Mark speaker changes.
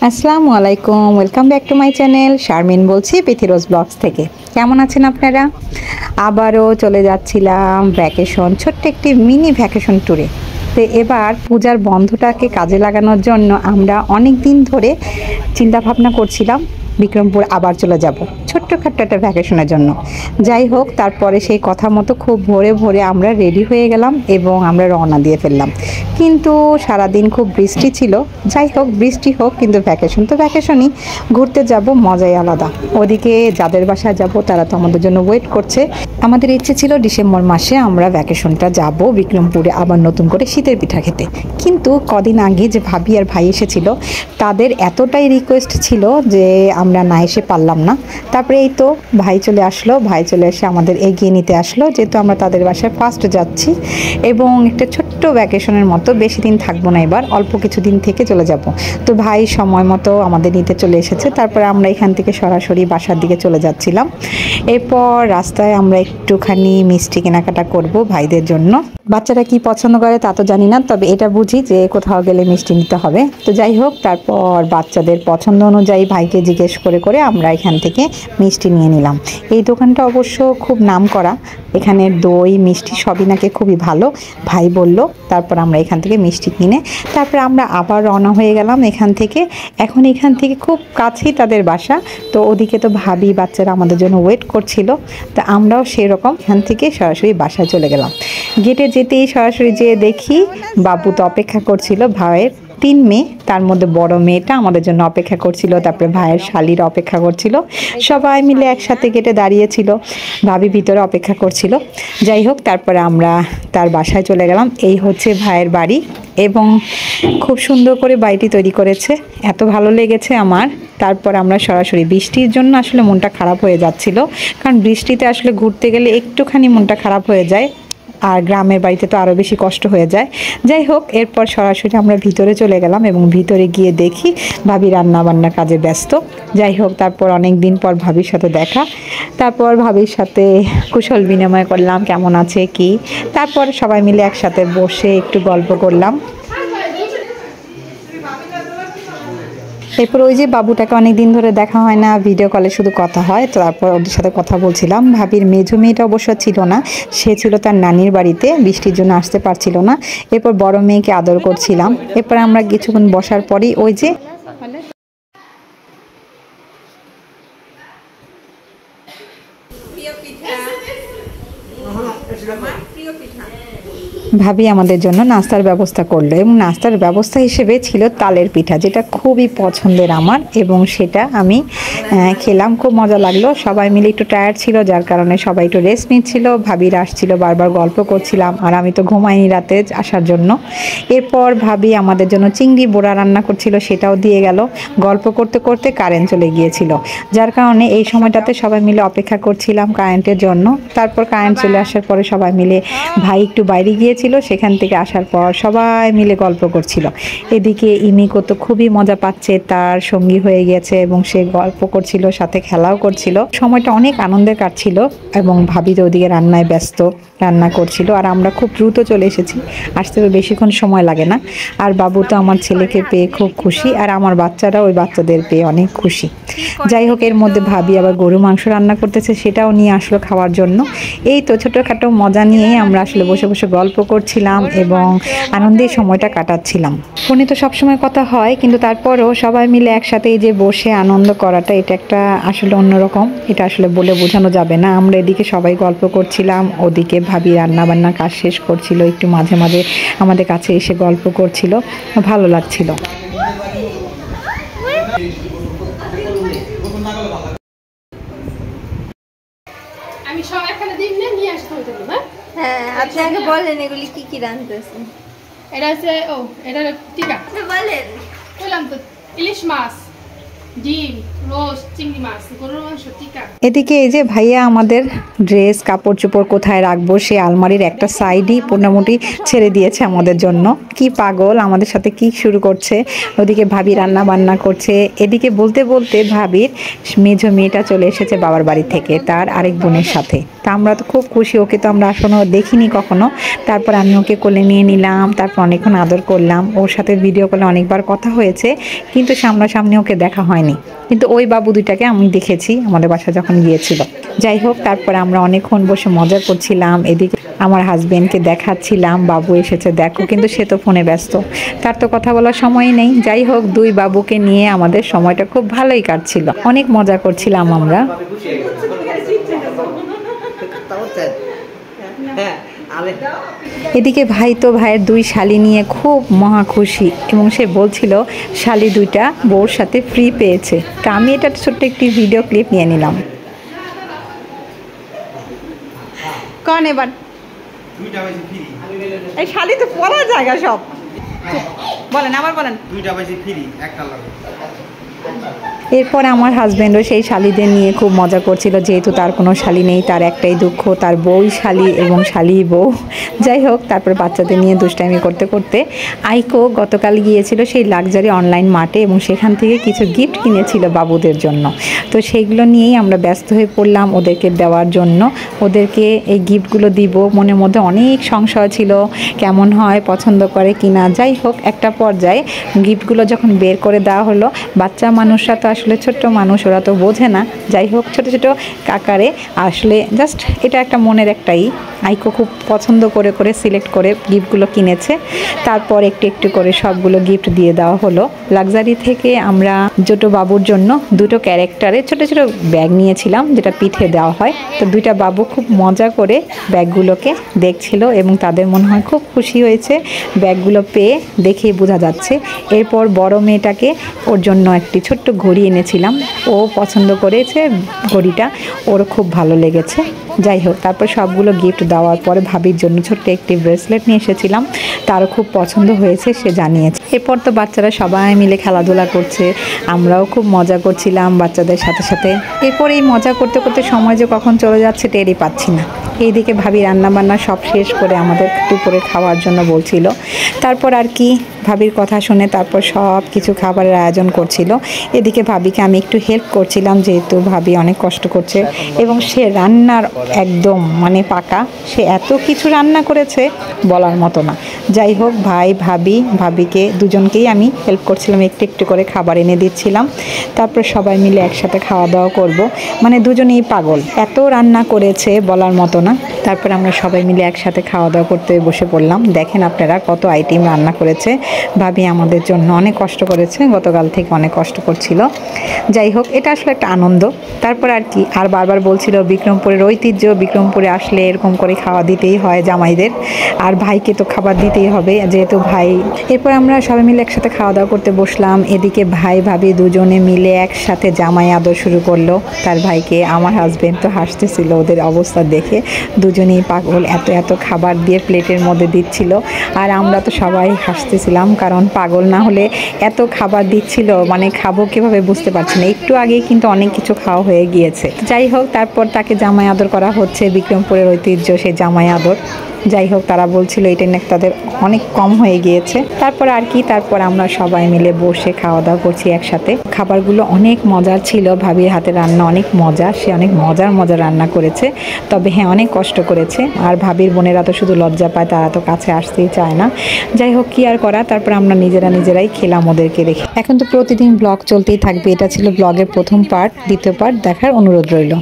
Speaker 1: আসসালামু আলাইকুম, welcome back to my channel. Sharmin বলছি পিথিরোজ ব্লগস থেকে। কেমন আছেন আপনারা? আবারও চলে যাচ্ছিলাম ভ্যাকেশন, ছোট্ট একটি মিনি ভ্যাকেশন ট্যুরে। তো এবার পূজার বন্ধটাকে কাজে লাগানোর জন্য আমরা অনেক দিন ধরে চিন্তা ভাবনা করছিলাম বিক্রমপুর আবার চলে যাব ছোট্টখাট্ট একটা ভ্যাকেশনের জন্য। যাই হোক, তারপরে সেই কথা মতো খুব ভোরে ভোরে আমরা রেডি হয়ে গেলাম এবং আমরা রওনা দিয়ে ফেললাম। কিন্তু সারাদিন খুব বৃষ্টি ছিল। যাই হোক, বৃষ্টি হোক, কিন্তু ভ্যাকেশন তো ভ্যাকেশনই, ঘুরতে যাব, মজাই আলাদা। ওদিকে যাদের বাসায় যাব তারা তো আমাদের জন্য ওয়েট করছে। আমাদের ইচ্ছে ছিল ডিসেম্বর মাসে আমরা ভ্যাকেশনটা যাব বিক্রমপুরে আবার নতুন করে শীতের পিঠা খেতে। কিন্তু কদিন আগে যে ভাবি আর ভাই এসেছিল, তাদের এতটাই রিকোয়েস্ট ছিল যে আমরা না এসে পারলাম না। তারপরে এই তো ভাই চলে আসলো, ভাই চলে এসে আমাদের এগিয়ে নিতে আসলো, যেহেতু আমরা তাদের বাসায় ফার্স্ট যাচ্ছি এবং একটা ছোট্ট ভ্যাকেশনের মতো, বেশি দিন থাকবো না, এবার অল্প কিছু দিন থেকে চলে যাব। তো ভাই সময় মতো আমাদের নিতে চলে এসেছে। তারপরে আমরা এখান থেকে সরাসরি বাসার দিকে চলে যাচ্ছিলাম। এরপর রাস্তায় আমরা একটুখানি মিষ্টি কেনাকাটা করব ভাইদের জন্য। বাচ্চারা কি পছন্দ করে তা তো জানি না, তবে এটা বুঝি যে কোথাও গেলে মিষ্টি নিতে হবে। তো যাই হোক, তারপর বাচ্চাদের পছন্দ অনুযায়ী ভাইকে জিজ্ঞেস করে করে আমরা এখান থেকে মিষ্টি নিয়ে নিলাম। এই দোকানটা অবশ্য খুব নাম করা, এখানে দই মিষ্টি সবই নাকি খুবই ভালো, ভাই বলল। তারপর আমরা এখান থেকে মিষ্টি কিনে তারপর আমরা আবার রওনা হয়ে গেলাম এখান থেকে। এখন এখান থেকে খুব কাছেই তাদের বাসা, তো ওদিকে তো ভাবি বাচ্চারা আমাদের জন্য ওয়েট করছিল। তা আমরাও সেই রকম এখান থেকে সরাসরি বাসায় চলে গেলাম। গেটে যেতেই সরাসরি যেয়ে দেখি বাবু তো অপেক্ষা করছিল, ভাইয়ের 3 মেয়ে, তার মধ্যে বড় মেয়েটা আমাদের জন্য অপেক্ষা করছিল। তারপরে ভাইয়ের শালিরা অপেক্ষা করছিল, সবাই মিলে একসাথে গেটে দাঁড়িয়েছিল, ভাবি ভিতরে অপেক্ষা করছিল। যাই হোক, তারপরে আমরা তার বাসায় চলে গেলাম। এই হচ্ছে ভাইয়ের বাড়ি এবং খুব সুন্দর করে বাড়িটি তৈরি করেছে, এত ভালো লেগেছে আমার। তারপর আমরা সরাসরি, বৃষ্টির জন্য আসলে মনটা খারাপ হয়ে যাচ্ছিল, কারণ বৃষ্টিতে আসলে ঘুরতে গেলে একটুখানি মনটা খারাপ হয়ে যায়, আর গ্রামের বাড়িতে তো আরও বেশি কষ্ট হয়ে যায়। যাই হোক, এরপর সরাসরি আমরা ভিতরে চলে গেলাম এবং ভিতরে গিয়ে দেখি ভাবি রান্না বান্নার কাজে ব্যস্ত। যাই হোক, তারপর অনেক দিন পর ভাবির সাথে দেখা, তারপর ভাবির সাথে কুশল বিনিময় করলাম, কেমন আছে কি। তারপর সবাই মিলে একসাথে বসে একটু গল্প করলাম। এরপর ওই যে বাবুটাকে অনেক দিন ধরে দেখা হয় না, ভিডিও কলে শুধু কথা হয়, তো তারপর ওদের সাথে কথা বলছিলাম। ভাবির মেজো মেয়েটা অবশ্য ছিল না, সে ছিল তার নানির বাড়িতে, বৃষ্টির জন্য আসতে পারছিল না। এরপর বড় মেয়েকে আদর করছিলাম। এরপর আমরা কিছুক্ষণ বসার পরই ওই যে ভাবি আমাদের জন্য নাস্তার ব্যবস্থা করলো এবং নাস্তার ব্যবস্থা হিসেবে ছিল তালের পিঠা, যেটা খুবই পছন্দের আমার, এবং সেটা আমি খেলাম, খুব মজা লাগলো। সবাই মিলে একটু টায়ার্ড ছিল, যার কারণে সবাই একটু রেস্ট নিচ্ছিল, ভাবিরা আসছিল, বারবার গল্প করছিলাম, আর আমি তো ঘুমাইনি রাতে আসার জন্য। এরপর ভাবি আমাদের জন্য চিংড়ি বোড়া রান্না করছিল, সেটাও দিয়ে গেল। গল্প করতে করতে কারেন্ট চলে গিয়েছিল, যার কারণে এই সময়টাতে সবাই মিলে অপেক্ষা করছিলাম কারেন্টের জন্য। তারপর কারেন্ট চলে আসার পরে সবাই মিলে, ভাই একটু বাইরে গিয়েছিল, সেখান থেকে আসার পর সবাই মিলে গল্প করছিল। এদিকে ইমিকো তো খুবই মজা পাচ্ছে, তার সঙ্গী হয়ে গেছে এবং সে গল্প করছিল, সাথে খেলাও করছিল। সময়টা অনেক আনন্দের কাটছিল এবং ভাবি তো ওদিকে রান্নায় ব্যস্ত, রান্না করছিল, আর আমরা খুব দ্রুত চলে এসেছি, আসতে তো বেশিক্ষণ সময় লাগে না। আর বাবু তো আমার ছেলেকে পেয়ে খুব খুশি, আর আমার বাচ্চারা ওই বাচ্চাদের পেয়ে অনেক খুশি। যাই হোক, এর মধ্যে ভাবি আবার গরু মাংস রান্না করতেছে, সেটাও নিয়ে আসলো খাওয়ার জন্য। এই তো ছোটোখাটো মজা নিয়েই আমরা আসলে বসে বসে গল্প করছিলাম এবং আনন্দের সময়টা কাটাচ্ছিলাম। ফোনে তো সবসময় কথা হয়, কিন্তু তারপরও সবাই মিলে একসাথে এই যে বসে আনন্দ করাটা, এটা একটা আসলে অন্যরকম, এটা আসলে বলে বোঝানো যাবে না। আমরা এদিকে সবাই গল্প করছিলাম, ওদিকে ভাবি রান্না বান্না কাজ শেষ করছিল, একটু মাঝে মাঝে আমাদের কাছে এসে গল্প করছিল, ভালো লাগছিল।
Speaker 2: আমি সব এখানে দিন নিয়ে আসতে হতো না।
Speaker 3: হ্যাঁ, আপনি আগে বলেন এগুলি কি কি রাঁধতেছেন।
Speaker 2: এটা আছে, ও এটা টিকা
Speaker 3: বলেন।
Speaker 2: বললাম তো, ইলিশ মাছ, ডিম, রোস্ট, চিংড়ি মাছ, গরুর মাংস, টিকা।
Speaker 1: এদিকে এই যে ভাইয়া আমাদের ড্রেস কাপড় চোপড় কোথায় রাখবো সে আলমারির একটা সাইডই মোটামুটি ছেড়ে দিয়েছে আমাদের জন্য। কি পাগল, আমাদের সাথে কি শুরু করছে। ওদিকে ভাবি রান্না বান্না করছে, এদিকে বলতে বলতে ভাবির মেঝো মেয়েটা চলে এসেছে বাবার বাড়ি থেকে তার আরেক বোনের সাথে। তা আমরা তো খুব খুশি, ওকে তো আমরা এখনো দেখিনি কখনো। তারপর আমি ওকে কোলে নিয়ে নিলাম, তারপর অনেকক্ষণ আদর করলাম। ওর সাথে ভিডিও কলে অনেকবার কথা হয়েছে, কিন্তু সামনাসামনি ওকে দেখা হয়নি। কিন্তু ওই বাবু দুইটাকে আমি দেখেছি আমাদের বাসায় যখন গিয়েছিল। যাই হোক, তারপরে আমরা অনেকক্ষণ বসে মজা করছিলাম। এদিকে আমার হাজবেন্ডকে দেখাচ্ছিলাম বাবু এসেছে দেখো, কিন্তু সে তো ফোনে ব্যস্ত, তার তো কথা বলার সময় নেই। যাই হোক, দুই বাবুকে নিয়ে আমাদের সময়টা খুব ভালোই কাটছিল, অনেক মজা করছিলাম আমরা। এদিকে ভাই তো ভাইয়ের দুই শালি নিয়ে খুব মহা খুশি, এবং সে বলছিল শালি দুইটা বউর সাথে ফ্রি পেয়েছে। তা আমি এটা ছোট্ট একটি ভিডিও ক্লিপ নিয়ে নিলাম। কন এবার এই শালি তো পড়ার জায়গা সব বলেন, আবার বলেন। এরপর আমার হাজব্যান্ডও সেই শালিদের নিয়ে খুব মজা করছিল, যেহেতু তার কোনো শালি নেই, তার একটাই দুঃখ, তার বউই শালি এবং শালি বউ। যাই হোক, তারপর বাচ্চাদের নিয়ে দুষ্টামি করতে করতে আইকো গতকাল গিয়েছিল সেই লাক্সারি অনলাইন মার্টে, এবং সেখান থেকে কিছু গিফট কিনেছিল বাবুদের জন্য। তো সেইগুলো নিয়েই আমরা ব্যস্ত হয়ে পড়লাম ওদেরকে দেওয়ার জন্য। ওদেরকে এই গিফটগুলো দিব, মনের মধ্যে অনেক সংশয় ছিল কেমন হয়, পছন্দ করে কিনা। যাই হোক, একটা পর্যায়ে গিফটগুলো যখন বের করে দেওয়া হলো, বাচ্চা মানুষরা তো আসলে ছোট্ট মানুষ, ওরা তো বোঝে না। যাই হোক, ছোট ছোট কাকারে আসলে জাস্ট এটা একটা মনের একটাই। আইকো খুব পছন্দ করে করে সিলেক্ট করে গিফটগুলো কিনেছে। তারপর একটু একটু করে সবগুলো গিফট দিয়ে দেওয়া হলো। লাক্সারি থেকে আমরা ছোটো বাবুর জন্য দুটো ক্যারেক্টারে ছোট ছোট ব্যাগ নিয়েছিলাম, যেটা পিঠে দেওয়া হয়। তো দুইটা বাবু খুব মজা করে ব্যাগগুলোকে দেখছিল, এবং তাদের মনে হয় খুব খুশি হয়েছে ব্যাগগুলো পেয়ে, দেখেই বোঝা যাচ্ছে। এরপর বড় মেয়েটাকে ওর জন্য একটি ছোট্ট ঘড়ি এনেছিলাম, ও পছন্দ করেছে ঘড়িটা, ওর খুব ভালো লেগেছে। যাই হোক, তারপর সবগুলো গিফট দেওয়ার পরে ভাবির জন্য ছোট্ট একটি ব্রেসলেট নিয়ে এসেছিলাম, তারও খুব পছন্দ হয়েছে, সে জানিয়েছে। এরপর তো বাচ্চারা সবাই মিলে খেলাধুলা করছে, আমরাও খুব মজা করছিলাম বাচ্চাদের সাথে সাথে। এরপর এই মজা করতে করতে সময় যে কখন চলে যাচ্ছে টেরই পাচ্ছি না। এইদিকে ভাবি রান্নাবান্না সব শেষ করে আমাদের দুপুরে খাওয়ার জন্য বলছিল। তারপর আর কি, ভাবির কথা শুনে তারপর সব কিছু খাবারের আয়োজন করছিল। এদিকে ভাবিকে আমি একটু হেল্প করছিলাম, যেহেতু ভাবি অনেক কষ্ট করছে, এবং সে রান্নার একদম মানে পাকা, সে এত কিছু রান্না করেছে বলার মতো না। যাই হোক, ভাই ভাবিকে দুজনকেই আমি হেল্প করছিলাম, একটু একটু করে খাবার এনে দিচ্ছিলাম। তারপর সবাই মিলে একসাথে খাওয়া দাওয়া করব, মানে দুজনেই পাগল, এত রান্না করেছে বলার মতো না। তারপর আমরা সবাই মিলে একসাথে খাওয়া দাওয়া করতে বসে পড়লাম। দেখেন আপনারা কত আইটেম রান্না করেছে ভাবি, আমাদের জন্য অনেক কষ্ট করেছে, গতকাল থেকে অনেক কষ্ট করছিল। যাই হোক, এটা আসলে একটা আনন্দ। তারপর আর কি, আর বারবার বলছিল বিক্রমপুরের ঐতিহ্য, বিক্রমপুরে আসলে এরকম করে খাওয়া দিতেই হয় জামাইদের, আর ভাইকে তো খাবার দিতেই হবে যেহেতু ভাই। এরপর আমরা সবাই মিলে একসাথে খাওয়া দাওয়া করতে বসলাম। এদিকে ভাই ভাবি দুজনে মিলে একসাথে জামাই আদর শুরু করলো তার ভাইকে। আমার হাজবেন্ড তো হাসতেছিল ওদের অবস্থা দেখে, দুজনেই পাগল, এত এত খাবার দিয়ে প্লেটের মধ্যে দিচ্ছিল, আর আমরা তো সবাই হাসতেছিলাম, কারণ পাগল না হলে এত খাবার দিচ্ছিল, মানে খাবো কীভাবে বুঝতে পারছি না। একটু আগেই কিন্তু অনেক কিছু খাওয়া হয়ে গিয়েছে। যাই হোক, তারপর তাকে জামাই আদর করা হচ্ছে, বিক্রমপুরের ঐতিহ্য সেই জামাই আদর। যাই হোক, তারা বলছিল এটা নাকি তাদের অনেক কম হয়ে গিয়েছে। তারপর আর কি, তারপর আমরা সবাই মিলে বসে খাওয়া দাওয়া করছি একসাথে। খাবারগুলো অনেক মজার ছিল, ভাবির হাতে রান্না অনেক মজা, সে অনেক মজার রান্না করেছে। তবে হ্যাঁ, অনেক কষ্ট করেছে। আর ভাবির বোনেরা তো শুধু লজ্জা পায়, তারা তো কাছে আসতেই চায় না। যাই হোক, কি আর করা, তারপর আমরা নিজেরাই খেলাম ওদেরকে রেখে। এখন তো প্রতিদিন ব্লগ চলতেই থাকবে, এটা ছিল ব্লগের প্রথম পার্ট, দ্বিতীয় পার্ট দেখার অনুরোধ রইল।